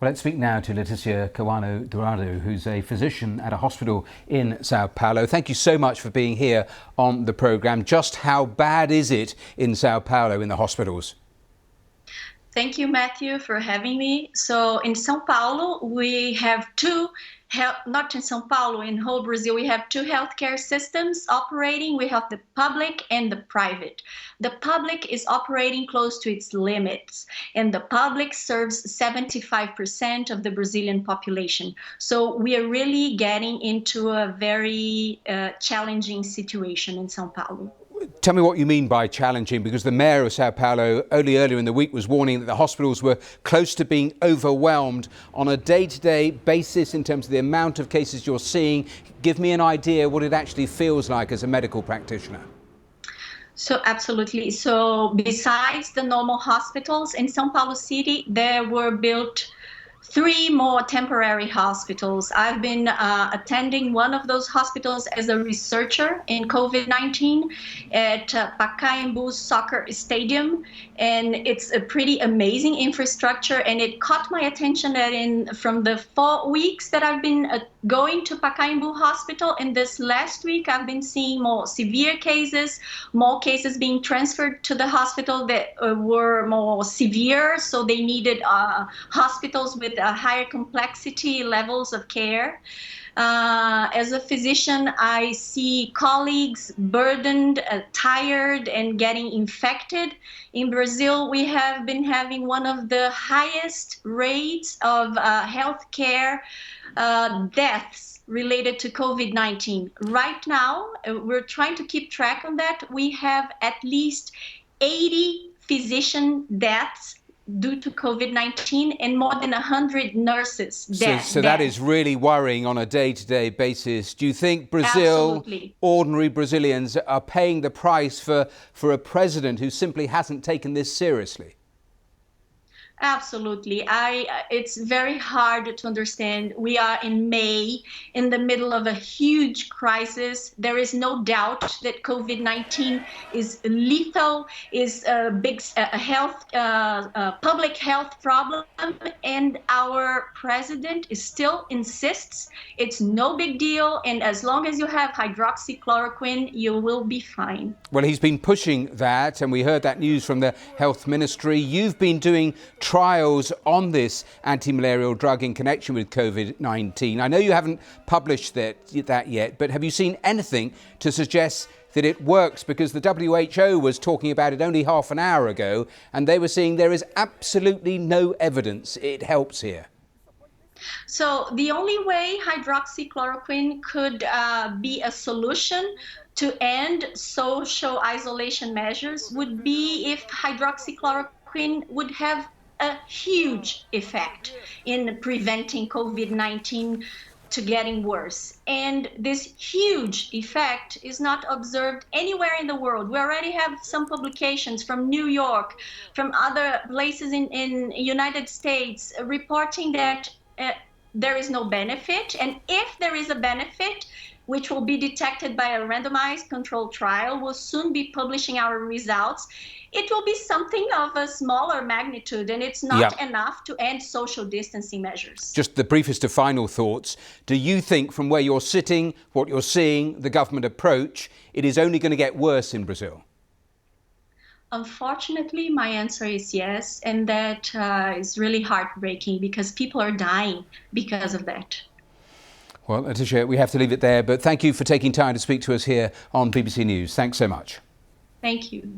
Well, let's speak now to Leticia Cauano-Dorado, who's a physician at a hospital in Sao Paulo. Thank you so much for being here on the programme. Just how bad is it in Sao Paulo in the hospitals? Thank you, Matthew, for having me. So in Sao Paulo, we have not in Sao Paulo, in whole Brazil, we have two healthcare systems operating. We have the public and the private. The public is operating close to its limits, and the public serves 75% of the Brazilian population. So we are really getting into a very challenging situation in Sao Paulo. Tell me what you mean by challenging, because the mayor of Sao Paulo earlier in the week was warning that the hospitals were close to being overwhelmed on a day-to-day basis in terms of the amount of cases you're seeing. Give me an idea what it actually feels like as a medical practitioner. So absolutely. So besides the normal hospitals in Sao Paulo City, there were built 3 more temporary hospitals. I've been attending one of those hospitals as a researcher in COVID-19 at Pacaembu's soccer stadium. And it's a pretty amazing infrastructure. And it caught my attention that from the 4 weeks that I've been going to Pacaembu Hospital, in this last week, I've been seeing more severe cases, more cases being transferred to the hospital that were more severe. So they needed hospitals with higher complexity levels of care. As a physician, I see colleagues burdened, tired, and getting infected. In Brazil, we have been having one of the highest rates of healthcare deaths related to COVID-19. Right now, we're trying to keep track on that. We have at least 80 physician deaths due to COVID-19 and more than 100 nurses dead. So that is really worrying on a day-to-day basis. Do you think Brazil, Absolutely. Ordinary Brazilians, are paying the price for a president who simply hasn't taken this seriously? Absolutely. It's very hard to understand. We are in May, in the middle of a huge crisis. There is no doubt that COVID-19 is lethal, is a big public health problem, and our president still insists it's no big deal, and as long as you have hydroxychloroquine, you will be fine. Well, he's been pushing that, and we heard that news from the health ministry. You've been doing trials on this anti-malarial drug in connection with COVID-19. I know you haven't published that yet, but have you seen anything to suggest that it works? Because the WHO was talking about it only half an hour ago, and they were saying there is absolutely no evidence it helps here. So the only way hydroxychloroquine could be a solution to end social isolation measures would be if hydroxychloroquine would have a huge effect in preventing COVID-19 to getting worse. And this huge effect is not observed anywhere in the world. We already have some publications from New York, from other places in United States reporting that there is no benefit. And if there is a benefit, which will be detected by a randomized controlled trial, we'll soon be publishing our results. It will be something of a smaller magnitude, and it's not enough to end social distancing measures. Just the briefest of final thoughts. Do you think, from where you're sitting, what you're seeing, the government approach, it is only going to get worse in Brazil? Unfortunately, my answer is yes, and that is really heartbreaking because people are dying because of that. Well, Leticia, we have to leave it there, but thank you for taking time to speak to us here on BBC News. Thanks so much. Thank you.